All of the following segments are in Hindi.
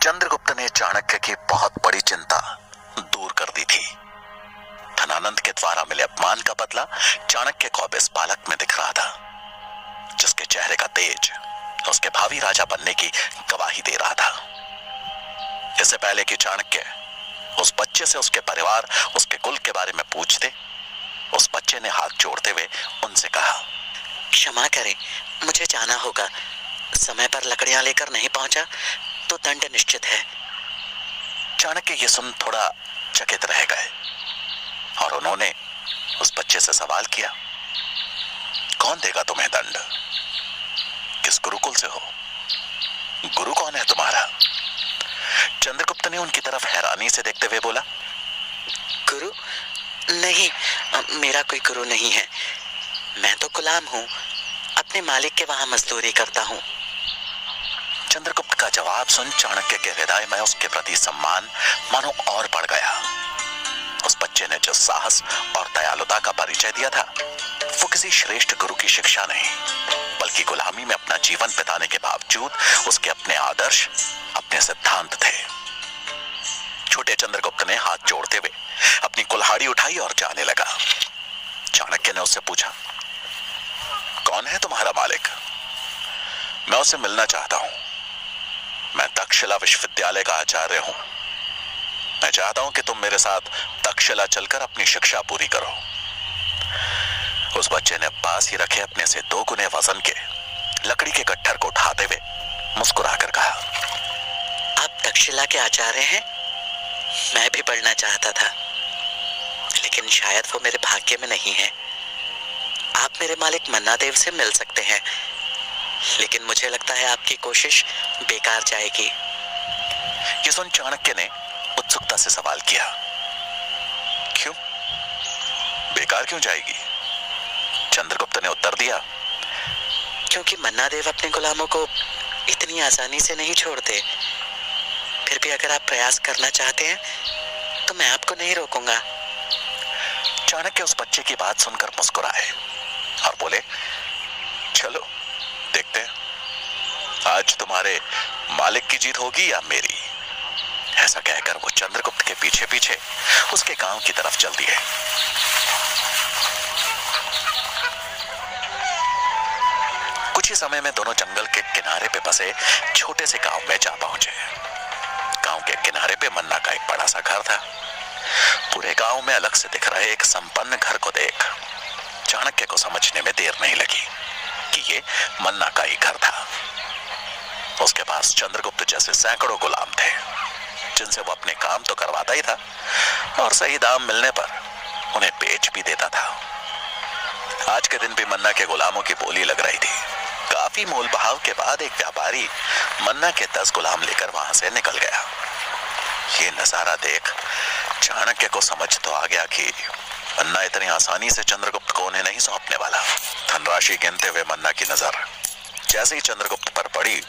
चंद्रगुप्त ने चाणक्य की बहुत बड़ी चिंता दूर कर दी थी। धनानंद के द्वारा मिले अपमान का बदला चाणक्य को अब इस बालक में दिख रहा था, जिसके चेहरे का तेज उसके भावी राजा बनने की गवाही दे रहा था। इससे पहले कि चाणक्य उस बच्चे से उसके परिवार, उसके कुल के बारे में पूछते, उस बच्चे ने हाथ जोड़ते हुए उनसे कहा, क्षमा करें, मुझे जाना होगा। समय पर लकड़ियां लेकर नहीं पहुंचा तो दंड निश्चित है। चाणक्य ये सुन थोड़ा चकित रह गए और उन्होंने उस बच्चे से सवाल किया, कौन देगा तुम्हें दंड? किस गुरुकुल से हो? गुरु कौन है तुम्हारा? चंद्रगुप्त ने उनकी तरफ हैरानी से देखते हुए बोला, गुरु नहीं, मेरा कोई गुरु नहीं है। मैं तो गुलाम हूँ, अपने मालिक के वहां मजदूरी करता हूँ। चंद्रगुप्त का जवाब सुन चाणक्य के हृदय में उसके प्रति सम्मान मानो और बढ़ गया। उस बच्चे ने जो साहस और दयालुता का परिचय दिया था, वो किसी श्रेष्ठ गुरु की शिक्षा नहीं, बल्कि गुलामी में अपना जीवन बिताने के बावजूद उसके अपने आदर्श, अपने सिद्धांत थे। छोटे चंद्रगुप्त ने हाथ जोड़ते हुए अपनी कुल्हाड़ी उठाई और जाने लगा। चाणक्य ने उससे पूछा, कौन है तुम्हारा मालिक? मैं उससे मिलना चाहता हूं। मैं तक्षशिला विश्वविद्यालय का आचार्य हूं। मैं चाहता हूं कि तुम मेरे साथ तक्षशिला चलकर अपनी शिक्षा पूरी करो। उस बच्चे ने पास ही रखे अपने से 2 गुने वजन के लकड़ी के गट्ठर को उठाते हुए मुस्कुराकर कहा, आप तक्षशिला के आचार्य हैं? मैं भी पढ़ना चाहता था, लेकिन शायद वो मेरे भाग्य में नहीं है। आप मेरे मालिक मन्ना देव से मिल सकते हैं, लेकिन मुझे लगता है आपकी कोशिश बेकार जाएगी। ये सुन चाणक्य ने उत्सुकता से सवाल किया, क्यों? बेकार क्यों जाएगी? चंद्रगुप्त ने उत्तर दिया, क्योंकि मन्ना देव अपने गुलामों को इतनी आसानी से नहीं छोड़ते। फिर भी अगर आप प्रयास करना चाहते हैं तो मैं आपको नहीं रोकूंगा। चाणक्य उस बच्चे की बात सुनकर मुस्कुराए और बोले, चलो देखते हैं आज तुम्हारे मालिक की जीत होगी या मेरी। ऐसा कहकर वो चंद्रगुप्त के पीछे पीछे उसके गांव की तरफ चल दिए। कुछ ही समय में दोनों जंगल के किनारे पे बसे छोटे से गांव में जा पहुंचे। गांव के किनारे पे मन्ना का एक बड़ा सा घर था। पूरे गांव में अलग से दिख रहे एक संपन्न घर को देख चाणक्य को समझने में देर नहीं लगी कि ये मन्ना का ही घर था। उसके पास चंद्रगुप्त जैसे सैकड़ों गुलाम थे, जिनसे वो अपने काम तो करवाता ही था और सही दाम मिलने पर उन्हें बेच भी देता था। आज के दिन भी मन्ना के गुलामों की बोली लग रही थी। काफी मोल भाव के बाद एक व्यापारी मन्ना के 10 गुलाम लेकर वहां से निकल गया। ये नजारा देख चाणक्य को समझ तो आ गया कि मन्ना इतनी आसानी से चंद्रगुप्त को उन्हें नहीं सौंपने वाला। धनराशि गिनते हुए मन्ना की नजर जैसे ही चंद्रगुप्त पर पड़ी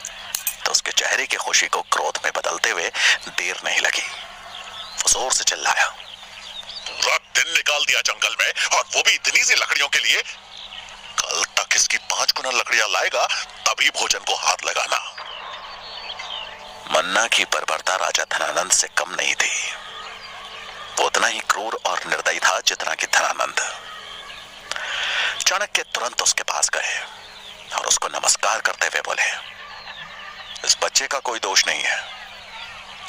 तो उसके चेहरे की खुशी को क्रोध में बदलते हुए देर नहीं लगी। वो जोर से चिल्लाया, रात दिन निकाल दिया जंगल में और वो भी इतनी सी लकड़ियों के लिए। कल तक इसकी 5 गुना लकड़ियां लाएगा तभी भोजन को हाथ लगाना। मन्ना की बर्बरता राजा धनानंद से कम नहीं थी। वो उतना ही क्रूर और निर्दयी था जितना कि धनानंद। चाणक्य तुरंत उसके पास गए और उसको नमस्कार करते हुए बोले, इस बच्चे का कोई दोष नहीं है,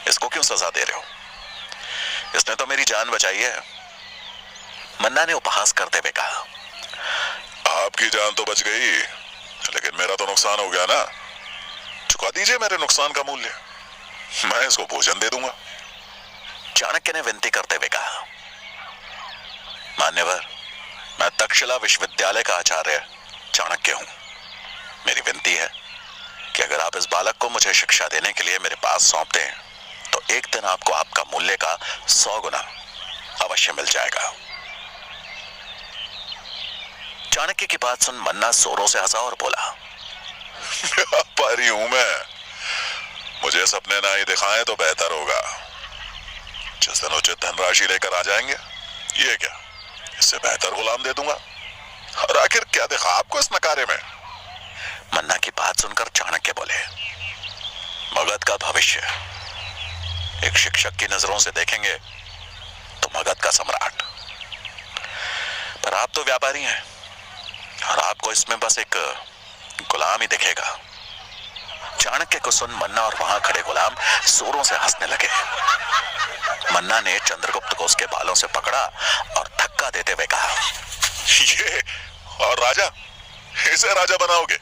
इसको क्यों सजा दे रहे हो? इसने तो मेरी जान बचाई है। मन्ना ने उपहास करते हुए कहा, आपकी जान तो बच गई, लेकिन मेरा तो नुकसान हो गया ना। चुका दीजिए मेरे नुकसान का मूल्य, मैं इसको भोजन दे दूंगा। चाणक्य ने विनती करते हुए कहा, मान्यवर, मैं तक्षशिला विश्वविद्यालय का आचार्य चाणक्य हूं। मेरी विनती है कि अगर आप इस बालक को मुझे शिक्षा देने के लिए मेरे पास सौंप दें तो एक दिन आपको आपका मूल्य का 100 गुना अवश्य मिल जाएगा। चाणक्य की बात सुन मन्ना जोरों से हंसा और बोला, व्यापारी हूं मैं, मुझे सपने ना ही दिखाएं तो बेहतर होगा। जिस दिन उचित धनराशि लेकर आ जाएंगे, ये क्या, इससे बेहतर गुलाम दे दूंगा। और आखिर क्या देखा आपको इस नकारे में? मन्ना की बात सुनकर चाणक्य बोले, मगध का भविष्य एक शिक्षक की नजरों से देखेंगे तो मगध का सम्राट, पर आप तो व्यापारी हैं और आपको इसमें बस एक गुलाम ही दिखेगा। चाणक्य को सुन मन्ना और वहां खड़े गुलाम जोरों से हंसने लगे। मन्ना ने चंद्रगुप्त को उसके बालों से पकड़ा और धक्का देते हुए कहा, ये और राजा, इसे राजा बनाओगे?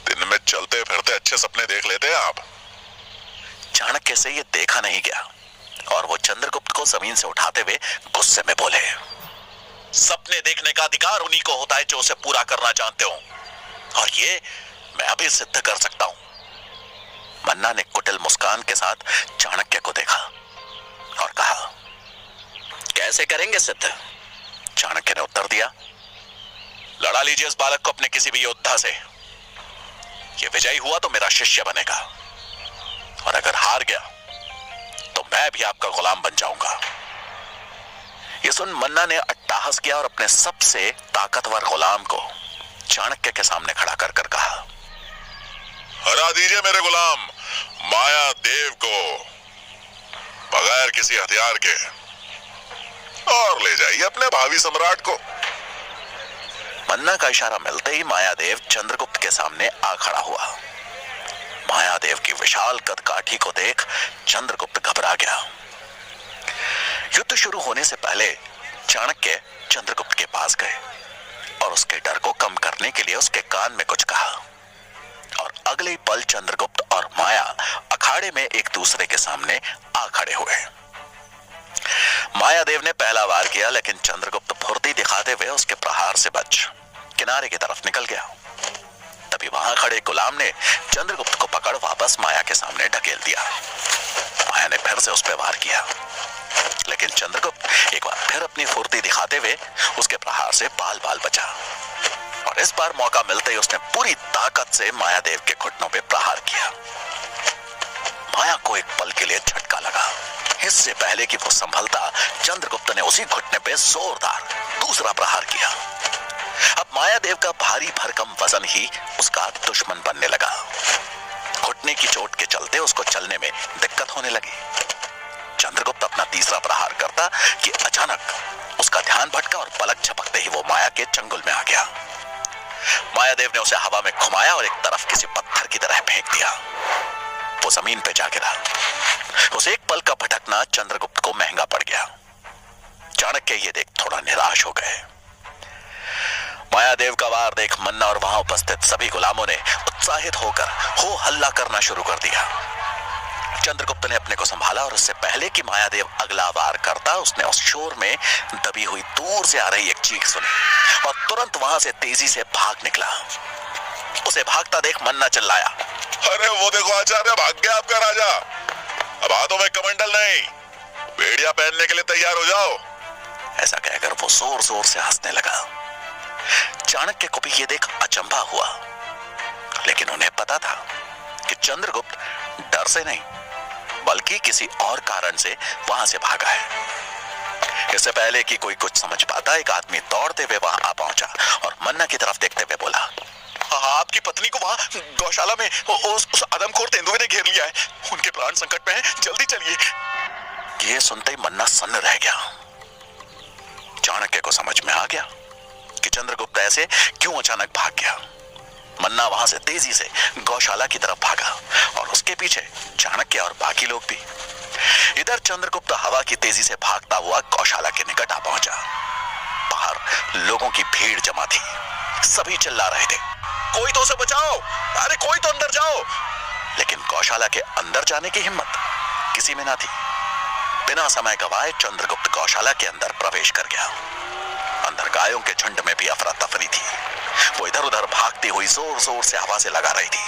दिन में चलते फिरते अच्छे सपने देख लेते हैं आप। चाणक्य से ये देखा नहीं गया और वो चंद्रगुप्त को जमीन से उठाते हुए गुस्से में बोले, सपने देखने का अधिकार उन्हीं को होता है जो उसे पूरा करना जानते हो, और ये मैं अभी सिद्ध कर सकता हूं। मन्ना ने कुटिल मुस्कान के साथ चाणक्य को देखा और कहा, कैसे करेंगे सिद्ध? चाणक्य ने उत्तर दिया, लड़ा लीजिए इस बालक को अपने किसी भी योद्धा से। ये विजयी हुआ तो मेरा शिष्य बनेगा, और अगर हार गया तो मैं भी आपका गुलाम बन जाऊंगा। ये सुन मन्ना ने अट्टहास किया और अपने सबसे ताकतवर गुलाम को चाणक्य के सामने खड़ा कर कर कहा, हरा दीजिए मेरे गुलाम माया देव को बगैर किसी हथियार के, और ले जाइए अपने भावी सम्राट को। मन्ना का इशारा मिलते ही मायादेव चंद्रगुप्त के सामने आ खड़ा हुआ। मायादेव की विशाल कदकाठी को देख चंद्रगुप्त घबरा गया। युद्ध शुरू होने से पहले चाणक्य चंद्रगुप्त के पास गए और उसके डर को कम करने के लिए उसके कान में कुछ कहा, और अगले ही पल चंद्रगुप्त और माया अखाड़े में एक दूसरे के सामने आ खड़े हुए। मायादेव ने पहला वार किया, लेकिन चंद्रगुप्त फुर्ती दिखाते हुए उसके प्रहार से बच किनारे की तरफ निकल गया। तभी वहां खड़े गुलाम ने चंद्रगुप्त को पकड़ वापस माया के सामने ढकेल दिया। माया ने फिर से उस पर वार किया, लेकिन चंद्रगुप्त एक बार फिर अपनी फुर्ती दिखाते हुए उसके प्रहार से बाल बाल बचा, और इस बार मौका मिलते ही उसने पूरी ताकत से मायादेव के घुटनों पे प्रहार किया। माया को एक पल के लिए झटका लगा। इससे पहले कि वो संभलता, चंद्रगुप्त ने उसी घुटने पे जोरदार दूसरा प्रहार किया। अब मायादेव का भारी भरकम वजन ही उसका दुश्मन बनने लगा। घुटने की चोट के चलते उसको चलने में दिक्कत होने लगी। चंद्रगुप्त अपना तीसरा प्रहार करता कि अचानक उसका ध्यान भटका और पलक झपकते ही वो माया के चंगुल में आ गया। मायादेव ने उसे हवा में घुमाया और एक तरफ किसी पत्थर की तरह फेंक दिया। वो जमीन पे जा गिरा। उस एक पल का भटकना चंद्रगुप्त को महंगा पड़ गया। चाणक्य ये देख थोड़ा निराश हो गए। मायादेव का वार देख मन्ना और वहां उपस्थित सभी गुलामों ने उत्साहित होकर हो हल्ला करना शुरू कर दिया। चंद्रगुप्त ने अपने को संभाला और उससे पहले कि मायादेव अगला वार करता, उसने उस शोर में दबी हुई दूर से आ रही एक चीख सुनी और तुरंत वहां से तेजी से भाग निकला। उसे भागता देख मन्ना चिल्लाया, अरे वो देखो आचार्य, भाग गया आपका राजा। अब हाथों में कमंडल नहीं, बेड़िया पहनने के लिए तैयार हो जाओ। ऐसा कहकर वो जोर जोर से हंसने लगा। चाणक्य को भी ये देख अचंभा हुआ, लेकिन उन्हें पता था कि चंद्रगुप्त डर से नहीं बल्कि किसी और कारण से वहां से भागा है। इससे पहले कि कोई कुछ समझ पाता, एक आदमी दौड़ते हुए वहां आ पहुंचा और मन्ना की तरफ देखते हुए बोला, आपकी पत्नी को वहां गौशाला में उस आदमखोर तेंदुए ने घेर लिया है। उनके प्राण संकट में हैं, जल्दी चलिए। ये सुनते ही मन्ना सन्न रह गया। चाणक्य को समझ में आ गया कि चंद्रगुप्त ऐसे क्यों अचानक भाग गया। मन्ना वहां से तेजी से गौशाला की तरफ भागा और उसके पीछे चाणक्य और बाकी लोग भी। इधर चंद्रगुप्त हवा की तेजी से भागता हुआ गौशाला के निकट आ पहुंचा। बाहर लोगों की भीड़ जमा थी। सभी चिल्ला रहे थे, कोई तो उसे बचाओ, अरे कोई तो अंदर जाओ। लेकिन गौशाला के अंदर जाने की हिम्मत किसी में ना थी। बिना समय गवाए चंद्रगुप्त गौशाला के अंदर प्रवेश कर गया। अंदर गायों के झुंड में भी अफरा तफरी थी। वो इधर उधर भागती हुई जोर जोर से हवा से लगा रही थी,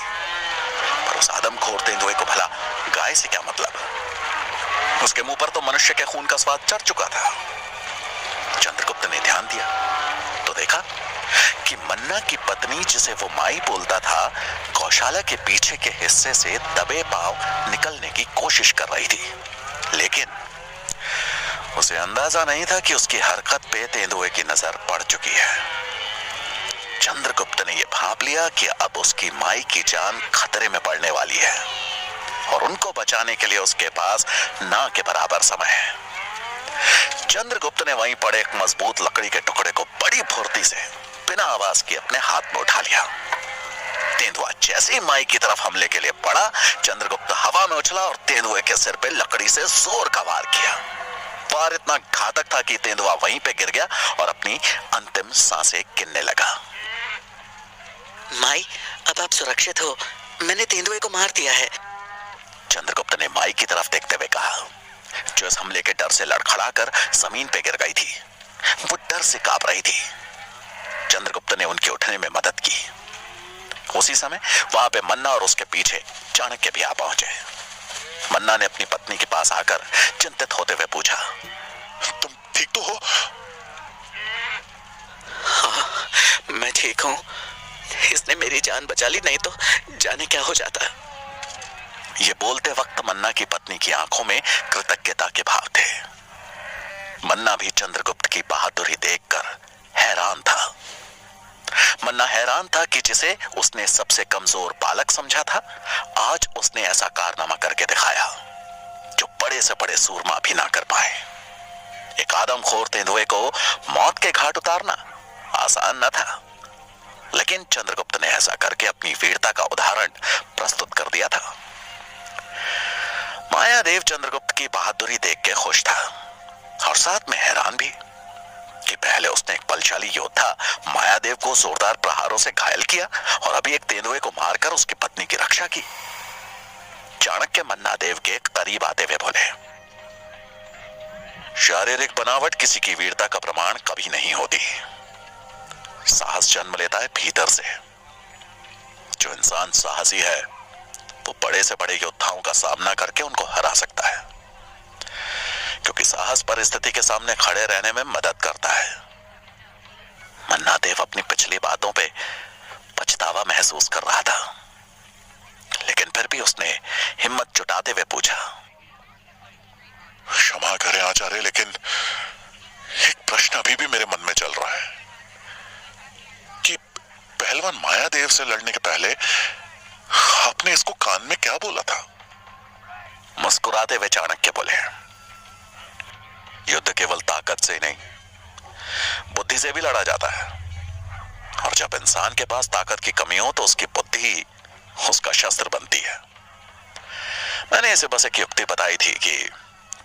पर उस आदमखोर तेंदुए को भला गाय से क्या मतलब। उसके मुंह पर तो मनुष्य के खून का स्वाद चढ़ चुका था। चंद्रगुप्त ने ध्यान दिया तो देखा कि मन्ना की पत्नी, जिसे वो माई बोलता था, गौशाला के पीछे के हिस्से से दबे पांव निकलने की कोशिश कर रही थी, लेकिन उसे अंदाजा नहीं था कि उसकी हरकत पे तेंदुए की नजर पड़ चुकी है। चंद्रगुप्त ने यह भांप लिया कि अब उसकी माई की जान खतरे में पड़ने वाली है। और उनको बचाने के लिए उसके पास ना के बराबर समय है। चंद्रगुप्त ने वहीं पड़े एक मजबूत लकड़ी के टुकड़े को बड़ी फुर्ती से बिना आवाज के अपने हाथ में उठा लिया। तेंदुआ जैसे ही माई की तरफ हमले के लिए बढ़ा, चंद्रगुप्त हवा में उछला और तेंदुए के सिर पे लकड़ी से जोर का वार किया। वार इतना घातक था कि तेंदुआ वहीं पे गिर गया और अपनी अंतिम सांसें गिनने लगा। माई, अब आप सुरक्षित हो, मैंने तेंदुए को मार दिया है। चंद्रगुप्त ने माई की तरफ देखते हुए कहा, जो इस हमले के डर से लड़खड़ाकर जमीन पे गिर गई थी। वो डर से कांप रही थी। चंद्रगुप्त ने उनके उठने में मदद की। उसी समय वहां पे मन्ना और उसके पीछे चाणक्य भी आ पहुंचे। मन्ना ने अपनी पत्नी के पास आकर चिंतित होते हुए पूछा, तुम ठीक तो हो? हाँ, मैं ठीक हूं। इसने मेरी जान बचा ली, नहीं तो जाने क्या हो जाता। ये बोलते वक्त मन्ना की पत्नी की आंखों में कृतज्ञता के भाव थे। मन्ना भी चंद्रगुप्त की बहादुरी देखकर हैरान था। मन्ना हैरान था कि जिसे उसने सबसे कमजोर बालक समझा था, आज उसने ऐसा कारनामा करके दिखाया जो बड़े से बड़े सूरमा भी ना कर पाए। एक आदमखोर तेंदुए को मौत के घाट उतारना आसान न था, लेकिन चंद्रगुप्त ने ऐसा करके अपनी वीरता का उदाहरण प्रस्तुत कर दिया था। मायादेव चंद्रगुप्त की बहादुरी देख के खुश था और साथ में हैरान भी कि पहले उसने एक बलशाली योद्धा मायादेव को जोरदार प्रहारों से घायल किया और अभी एक तेंदुए को मारकर उसकी पत्नी की रक्षा की। चाणक्य मन्नादेव के करीब आते हुए बोले, शारीरिक बनावट किसी की वीरता का प्रमाण कभी नहीं होती। साहस जन्म लेता है भीतर से। जो इंसान साहसी है वो बड़े से बड़े योद्धाओं का सामना करके उनको हरा सकता है, क्योंकि साहस परिस्थिति के सामने खड़े रहने में मदद करता है। मन्नादेव अपनी पिछली बातों पे पछतावा महसूस कर रहा था, लेकिन फिर भी उसने हिम्मत जुटाते हुए पूछा, क्षमा करें आचार्य, लेकिन एक प्रश्न अभी भी मेरे मन में चल रहा है कि पहलवान मायादेव से लड़ने के पहले आपने इसको कान में क्या बोला था? मुस्कुराते हुए चाणक्य बोले, युद्ध केवल ताकत से ही नहीं, बुद्धि से भी लड़ा जाता है। और जब इंसान के पास ताकत की कमी हो तो उसकी बुद्धि ही उसका शस्त्र बनती है। मैंने इसे बस एक युक्ति बताई थी कि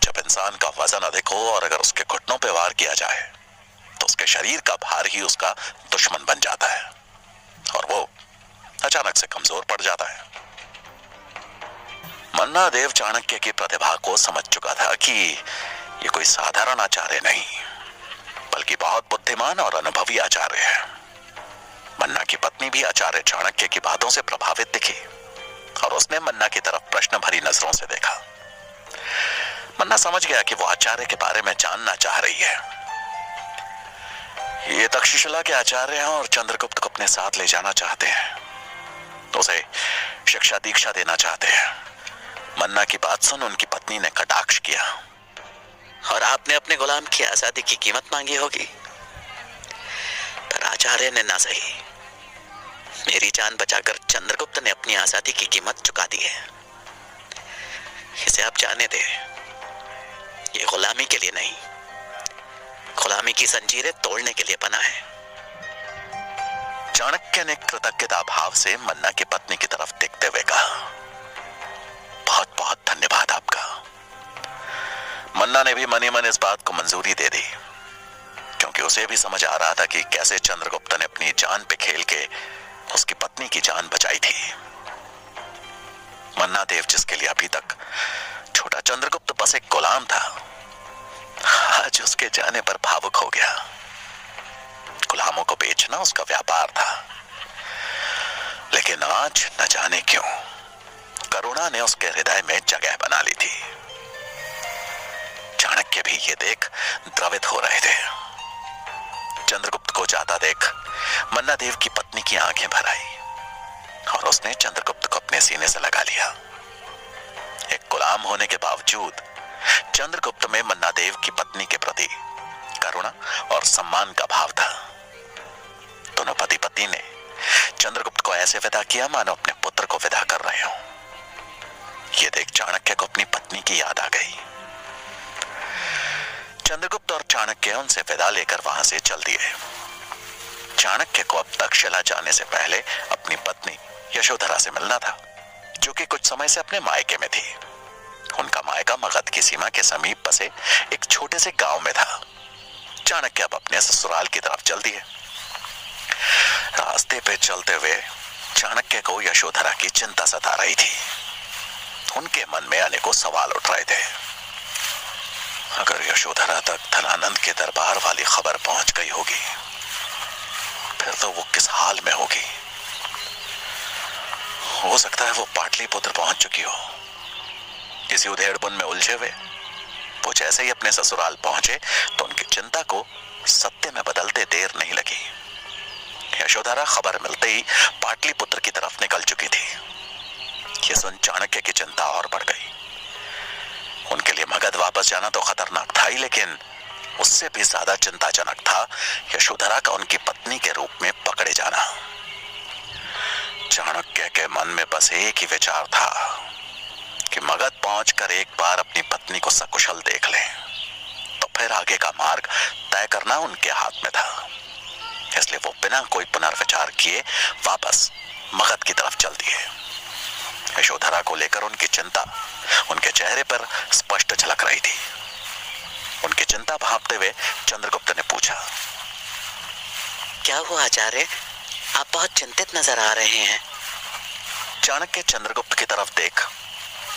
जब इंसान का वजन अधिक हो और अगर उसके घुटनों पर वार किया जाए तो उसके शरीर का भार ही उसका दुश्मन बन जाता है और वो अचानक से कमजोर पड़ जाता है। मन्नादेव चाणक्य की प्रतिभा को समझ चुका था कि ये कोई साधारण आचार्य नहीं, बल्कि बहुत बुद्धिमान और अनुभवी आचार्य है। मन्ना की पत्नी भी आचार्य चाणक्य की बातों से प्रभावित दिखी और उसने मन्ना की तरफ प्रश्न भरी नजरों से देखा। मन्ना समझ गया कि वो आचार्य के बारे में जानना चाह रही है। ये तक्षशिला के आचार्य हैं और चंद्रगुप्त को अपने साथ ले जाना चाहते हैं, उसे शिक्षा दीक्षा देना चाहते हैं। मन्ना की बात सुन उनकी पत्नी ने कटाक्ष किया, और आपने अपने गुलाम की आजादी की कीमत मांगी होगी, पर आचार्य ने ना सही। मेरी जान बचाकर चंद्रगुप्त ने अपनी आजादी की कीमत चुका दी है। इसे आप जाने दे, ये गुलामी के लिए नहीं, गुलामी की जंजीरें तोड़ने के लिए बना है। चाणक्य ने कृतज्ञता भाव से मन्ना की पत्नी की तरफ देखते हुए कहा, बहुत बहुत धन्यवाद आपका। मन्ना ने भी मनी मन इस बात को मंजूरी दे दी, क्योंकि उसे भी समझ आ रहा था कि कैसे चंद्रगुप्त ने अपनी जान पे खेल के उसकी पत्नी की जान बचाई थी। मन्ना देव, जिसके लिए अभी तक छोटा चंद्रगुप्त बस एक गुलाम था, आज उसके जाने पर भावुक हो गया। गुलामों को बेचना उसका व्यापार था, लेकिन आज न जाने क्यों करुणा ने उसके हृदय में जगह बना ली थी। चाणक्य भी ये देख द्रवित हो रहे थे। चंद्रगुप्त को जाता देख मन्ना देव की पत्नी की आंखें भर आई और उसने चंद्रगुप्त को अपने सीने से लगा लिया। एक गुलाम होने के बावजूद चंद्रगुप्त में मन्ना देव की पत्नी के प्रति करुणा और सम्मान का भाव था। दोनों पति पत्नी ने चंद्रगुप्त को ऐसे विदा किया मानो अपने पुत्र को विदा कर रहे हो। ये देख चाणक्य को अपनी पत्नी की याद आ गई। चंद्रगुप्त और चाणक्य उनसे विदा लेकर वहां से चल दिए। चाणक्य को अब तक्षशिला जाने से पहले अपनी पत्नी यशोधरा से मिलना था, जो कि कुछ समय से अपने मायके में थी। उनका मायका मगध की सीमा के समीप बसे एक छोटे से गांव में था। चाणक्य अब अपने ससुराल की तरफ चल दिए। रास्ते पे चलते हुए चाणक्य को यशोधरा की चिंता सता रही थी। उनके मन में अनेकों सवाल उठ रहे थे। अगर यशोधरा तक धनानंद के दरबार वाली खबर पहुंच गई होगी, फिर तो वो किस हाल में होगी। हो सकता है वो पाटलिपुत्र पहुंच चुकी हो। किसी उधेड़बुन में उलझे हुए वो जैसे ही अपने ससुराल पहुंचे तो उनकी चिंता को सत्य में बदलते देर नहीं लगी। यशोधरा खबर मिलते ही पाटलिपुत्र की तरफ निकल चुकी थी। ये सुन चाणक्य की चिंता और बढ़ गई। उनके लिए मगध वापस जाना तो खतरनाक था ही, लेकिन उससे भी ज्यादा चिंताजनक था यशोधरा का उनकी पत्नी के रूप में पकड़े जाना। चाणक्य के मन में बस एक ही विचार था कि मगध पहुंचकर एक बार अपनी पत्नी को सकुशल देख लें, तो फिर आगे का मार्ग तय करना उनके हाथ में था। इसलिए वो बिना कोई पुनर्विचार किए वापस मगध की तरफ चल दिए। यशोधरा को लेकर उनकी चिंता उनके चेहरे पर स्पष्ट झलक रही थी। उनकी चिंता भांपते हुए चंद्रगुप्त ने पूछा, क्या हुआ आचार्य, आप बहुत चिंतित नजर आ रहे हैं। चाणक्य चंद्रगुप्त की तरफ देख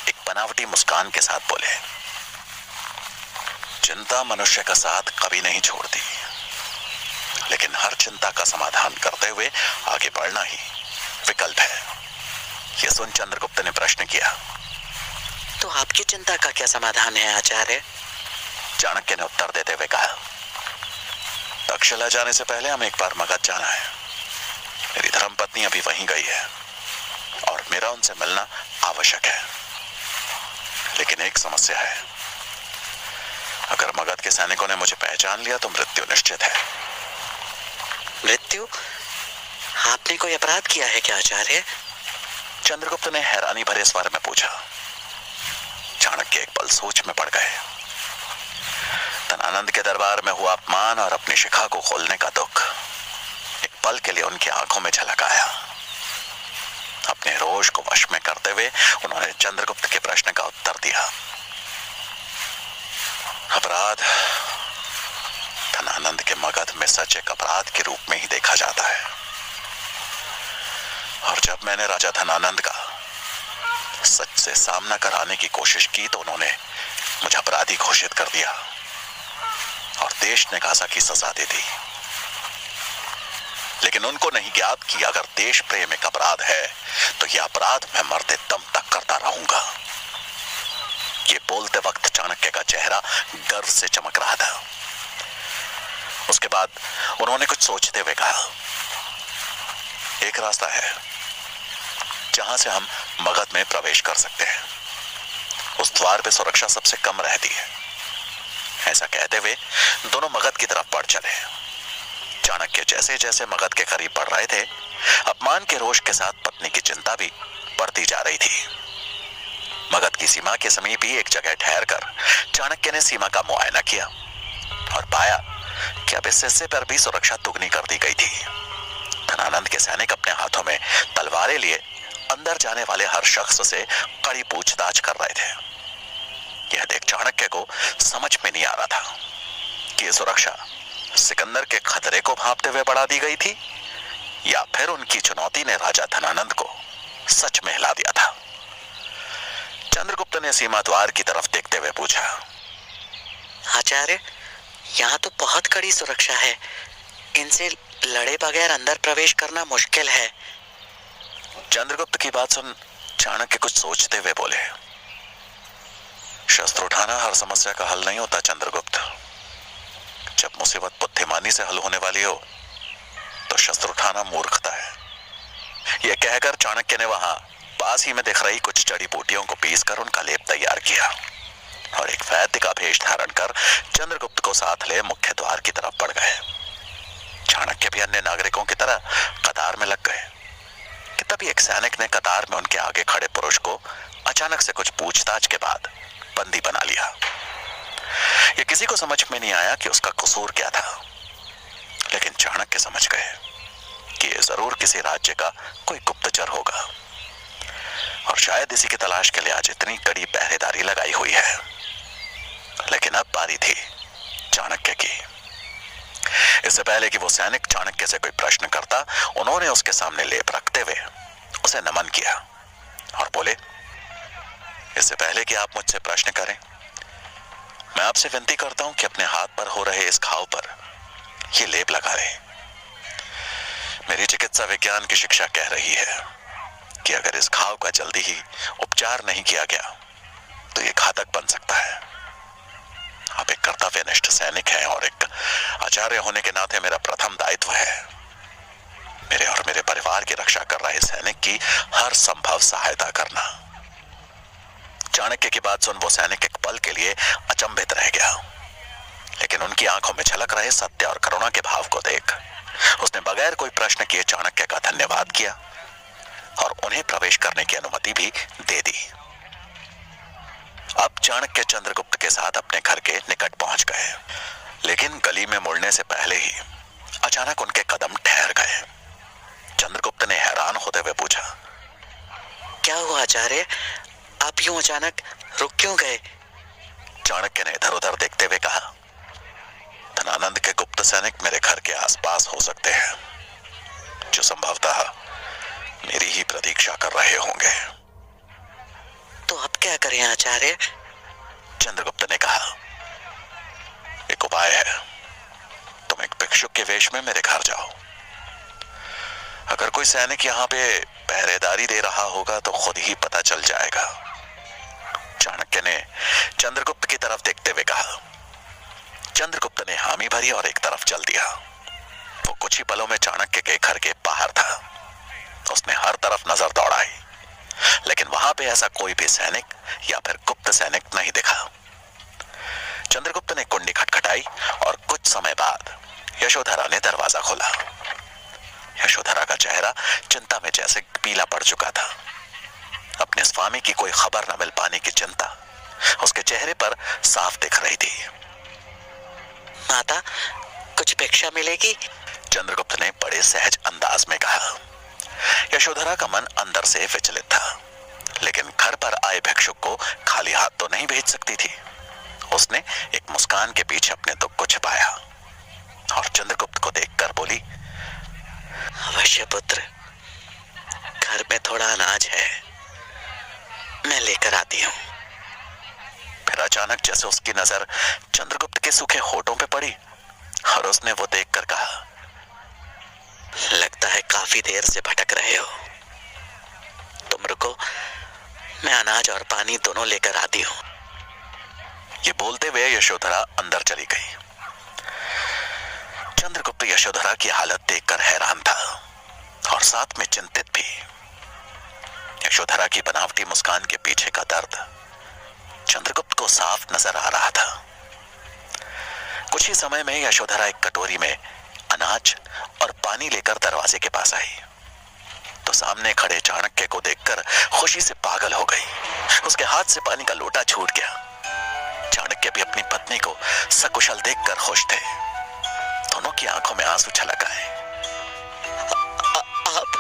एक बनावटी मुस्कान के साथ बोले, चिंता मनुष्य का साथ कभी नहीं छोड़ती, लेकिन हर चिंता का समाधान करते हुए आगे बढ़ना ही विकल्प है। यह सुन चंद्रगुप्त ने प्रश्न किया, तो आपकी चिंता का क्या समाधान है आचार्य। चाणक्य ने उत्तर देते हुए कहा, तक्षशिला जाने से पहले हमें एक बार मगध जाना है। मेरी धर्मपत्नी अभी वहीं गई है और मेरा उनसे मिलना आवश्यक है, लेकिन एक समस्या है। अगर मगध के सैनिकों ने मुझे पहचान लिया तो मृत्यु निश्चित है। मृत्यु? आपने कोई अपराध किया है क्या आचार्य। चंद्रगुप्त ने हैरानी भरे स्वर में पूछा। चाणक्य एक पल सोच में पड़ गए। धनानंद के दरबार में हुआ अपमान और अपनी शिखा को खोलने का दुख एक पल के लिए उनकी आंखों में झलक आया। अपने रोष को वश में करते हुए उन्होंने चंद्रगुप्त के प्रश्न का उत्तर दिया। अपराध धनानंद के मगध में सच एक अपराध के रूप में ही देखा जाता है, और जब मैंने राजा धनानंद का सच से सामना कराने की कोशिश की तो उन्होंने मुझे अपराधी घोषित कर दिया और देश निकासा की सजा दे दी। लेकिन उनको नहीं ज्ञात कि अगर देश प्रेम एक अपराध है तो यह अपराध मैं मरते दम तक करता रहूंगा। ये बोलते वक्त चाणक्य का चेहरा गर्व से चमक रहा था। उसके बाद उन्होंने कुछ सोचते हुए कहा, एक रास्ता है जहां से हम मगध में प्रवेश कर सकते हैं। उस द्वार पे सुरक्षा सबसे कम रहती है। ऐसा कहते हुए दोनों मगध की तरफ बढ़ चले। चाणक्य जैसे जैसे मगध के करीब बढ़ रहे थे, अपमान के रोष के साथ पत्नी की चिंता भी बढ़ती जा रही थी। मगध की सीमा के समीप ही एक जगह ठहरकर चाणक्य ने सीमा का मुआयना किया और पाया कि अब इस हिस्से पर भी सुरक्षा दुगनी कर दी गई थी। धनानंद के सैनिक अपने हाथों में तलवारें लिए अंदर जाने वाले हर शख्स से कड़ी पूछताछ कर रहे थे। यह देख चाणक्य को समझ में नहीं आ रहा था कि यह सुरक्षा सिकंदर के खतरे को भांपते हुए बढ़ा दी गई थी या फिर उनकी चुनौती ने राजा धनानंद को सच में हिला दिया था। चंद्रगुप्त ने सीमा द्वार की तरफ देखते हुए पूछा, आचार्य, यहाँ तो बहुत कड़ी सुरक्षा है, इनसे लड़े बगैर अंदर प्रवेश करना मुश्किल है। चंद्रगुप्त की बात सुन चाणक्य कुछ सोचते हुए बोले, शस्त्र उठाना हर समस्या का हल नहीं होता चंद्रगुप्त। जब मुसीबत बुद्धिमानी से हल होने वाली हो तो शस्त्र उठाना मूर्खता है। यह कहकर चाणक्य ने वहां पास ही में दिख रही कुछ जड़ी बूटियों को पीसकर उनका लेप तैयार किया और एक वैद्य का भेष धारण कर चंद्रगुप्त को साथ ले मुख्य द्वार की तरफ बढ़ गए। चाणक्य भी अन्य नागरिकों की तरह कतार में लग गए कि तभी एक सैनिक ने कतार में उनके आगे खड़े पुरुष को अचानक से कुछ पूछताछ के बाद बंदी बना लिया। ये किसी को समझ में नहीं आया कि उसका कसूर क्या था, लेकिन चाणक्य समझ गए कि ये जरूर किसी राज्य का कोई गुप्तचर होगा और शायद इसी की तलाश के लिए आज इतनी कड़ी पहरेदारी लगाई हुई है। लेकिन अब बारी थी चाणक्य की। इससे पहले कि वो सैनिक चाणक्य से कोई प्रश्न करता, उन्होंने उसके सामने लेप रखते हुए उसे नमन किया और बोले, इससे पहले कि आप मुझसे प्रश्न करें, मैं आपसे विनती करता हूं कि अपने हाथ पर हो रहे इस घाव पर ये लेप लगा लें। मेरी चिकित्सा विज्ञान की शिक्षा कह रही है कि अगर इस घाव का जल्दी ही उपचार नहीं किया गया तो ये घातक बन सकता है। आप एक कर्तव्यनिष्ठ सैनिक हैं और एक आचार्य होने के नाते मेरा प्रथम दायित्व है मेरे और मेरे परिवार की रक्षा कर रहे सैनिक की हर संभव सहायता करना। चाणक्य की बात सुन वो सैनिक एक पल के लिए अचंभित रह गया, लेकिन उनकी आंखों में झलक रहे सत्य और करुणा के भाव को देख उसने बगैर कोई प्रश्न किए चाणक्य का धन्यवाद किया और उन्हें प्रवेश करने की अनुमति भी दे दी। अब चाणक्य चंद्रगुप्त के साथ अपने घर के निकट पहुंच गए, लेकिन गली में मुड़ने से पहले ही अचानक उनके कदम ठहर गए। चंद्रगुप्त ने हैरान होते हुए पूछा, क्या हुआ आचार्य, आप यूं अचानक रुक क्यों गए? चाणक्य ने इधर उधर देखते हुए कहा, धनानंद के गुप्त सैनिक मेरे घर के आसपास हो सकते हैं, जो संभवतः मेरी ही प्रतीक्षा कर रहे होंगे। तो अब क्या करें आचार्य? चंद्रगुप्त ने कहा, एक उपाय है, तुम एक भिक्षुक के वेश में मेरे घर जाओ। अगर कोई सैनिक यहाँ पे पहरेदारी दे रहा होगा तो खुद ही पता चल जाएगा। चाणक्य ने चंद्रगुप्त की तरफ देखते हुए कहा। चंद्रगुप्त ने हामी भरी और एक तरफ चल दिया। वो कुछ ही पलों में चाणक्य के घर के बाहर था। उसने हर तरफ नजर दौड़ाई, लेकिन वहां पे ऐसा कोई भी सैनिक या फिर गुप्त सैनिक नहीं दिखा। चंद्रगुप्त ने कुंडी खटखटाई और कुछ समय बाद यशोधरा ने दरवाजा खोला। यशोधरा का चेहरा चिंता में जैसे पीला पड़ चुका था। अपने स्वामी की कोई खबर न मिल पाने की चिंता उसके चेहरे पर साफ दिख रही थी। माता, कुछ भिक्षा मिलेगी? चंद्रगुप्त ने बड़े सहज अंदाज में कहा। यशोधरा का मन अंदर से विचलित था, लेकिन घर पर आए भिक्षुक को खाली हाथ तो नहीं भेज सकती थी। उसने एक मुस्कान के पीछे अपने दुख को छिपाया और चंद्रगुप्त को देखकर बोली, अवश्य पुत्र, घर में थोड़ा अनाज है, मैं लेकर आती हूँ। फिर अचानक जैसे उसकी नजर चंद्रगुप्त के सूखे होठों पे पड़ी और उसने वो देखकर कहा, लगता है काफी देर से भटक रहे हो। तुम रुको, मैं अनाज और पानी दोनों लेकर आती हूँ। ये बोलते हुए यशोधरा अंदर चली गई। चंद्रगुप्त यशोधरा की हालत देखकर हैरान था और साथ में चिंतित भी। यशोधरा की बनावटी मुस्कान के पीछे का दर्द चंद्रगुप्त को साफ नजर आ रहा था। कुछ ही समय में यशोधरा एक कटोरी में अनाज और पानी लेकर दरवाजे के पास आई तो सामने खड़े चाणक्य को देखकर खुशी से पागल हो गई। उसके हाथ से पानी का लोटा छूट गया। चाणक्य भी अपनी पत्नी को सकुशल देखकर खुश थे। दोनों की आंखों में आंसू छलक आए। आप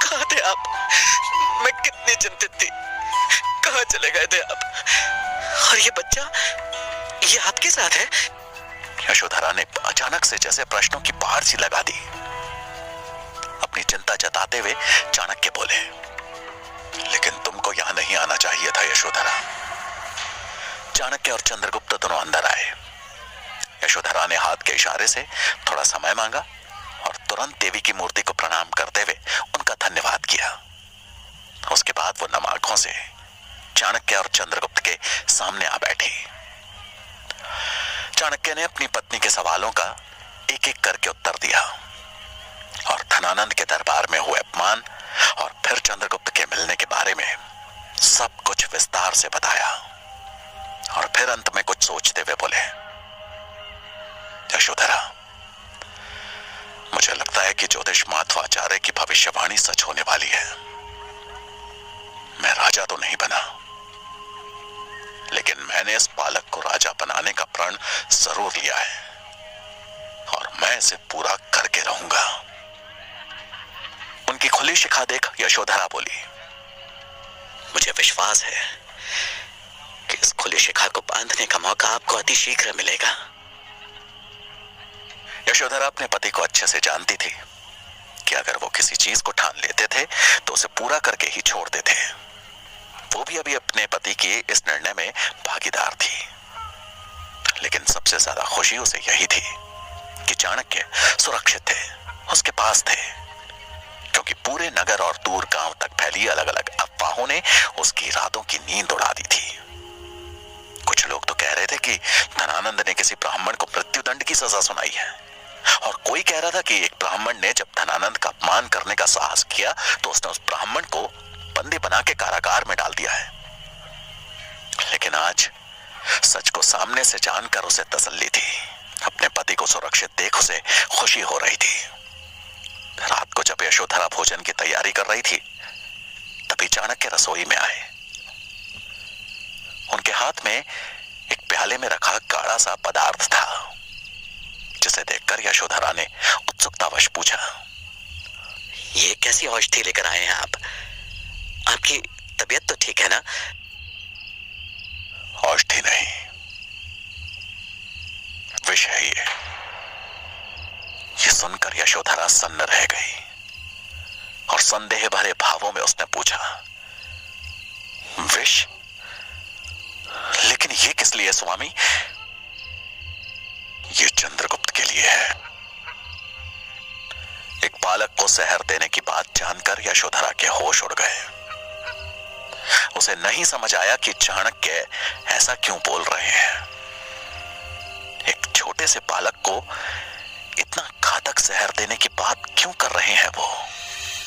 कहाँ थे? आप, मैं कितनी चिंतित थी, कहाँ चले गए थे आप? और ये बच्चा, ये आपके साथ है? यशोधरा ने अचानक से जैसे प्रश्नों की पहाड़ सी लगा दी। अपनी चिंता जताते हुए चाणक्य बोले, लेकिन तुमको यहां नहीं आना चाहिए था यशोधरा। चाणक्य और चंद्रगुप्त दोनों अंदर आए। यशोधरा ने हाथ के इशारे से थोड़ा समय मांगा और तुरंत देवी की मूर्ति को प्रणाम करते हुए उनका धन्यवाद किया। उसके बाद वो नम आंखों से चाणक्य और चंद्रगुप्त के सामने आ बैठी। चाणक्य ने अपनी पत्नी के सवालों का एक एक करके उत्तर दिया और धनानंद के दरबार में हुए अपमान और फिर चंद्रगुप्त के मिलने के बारे में सब कुछ विस्तार से बताया और फिर अंत में कुछ सोचते हुए बोले, यशोधरा, मुझे लगता है कि ज्योतिष माध्वाचार्य की भविष्यवाणी सच होने वाली है। मैं राजा तो नहीं बना, जरूर लिया है और मैं इसे पूरा करके रहूंगा। उनकी खुली शिखा देख यशोधरा बोली, मुझे विश्वास है कि इस खुली शिखा को बांधने का मौका आपको अति शीघ्र मिलेगा। यशोधरा अपने पति को अच्छे से जानती थी कि अगर वो किसी चीज को ठान लेते थे तो उसे पूरा करके ही छोड़ देते। वो भी अभी अपने पति के इस निर्णय में भागीदार थी, लेकिन सबसे ज्यादा खुशी उसे यही थी कि चाणक्य सुरक्षित थे, उसके पास थे, क्योंकि पूरे नगर और दूर गांव तक फैली अलग अलग अफवाहों ने उसकी रातों की नींद उड़ा दी थी। कुछ लोग तो कह रहे थे कि धनानंद ने किसी ब्राह्मण को मृत्युदंड की सजा सुनाई है, और कोई कह रहा था कि एक ब्राह्मण ने जब धनानंद का अपमान करने का साहस किया तो उसने उस ब्राह्मण को बंदी बना के कारागार में डाल दिया है। लेकिन आज सच को सामने से जानकर उसे तसल्ली थी, अपने पति को सुरक्षित देख उसे खुशी हो रही थी। रात को जब यशोधरा भोजन की तैयारी कर रही थी तभी चाणक्य रसोई में आए। उनके हाथ में एक प्याले में रखा गाढ़ा सा पदार्थ था, जिसे देखकर यशोधरा ने उत्सुकतावश पूछा, ये कैसी औषधि लेकर आए हैं आप? आपकी तबीयत तो ठीक है ना? औषधि नहीं, विष है ये सुनकर यशोधरा सन्न रह गई और संदेह भरे भावों में उसने पूछा, विष? लेकिन ये किस लिए स्वामी? ये चंद्रगुप्त के लिए है। एक बालक को जहर देने की बात जानकर यशोधरा के होश उड़ गए। उसे नहीं समझ आया कि चाणक्य ऐसा क्यों बोल रहे हैं। एक छोटे से बालक को इतना घातक जहर देने की बात क्यों कर रहे हैं वो?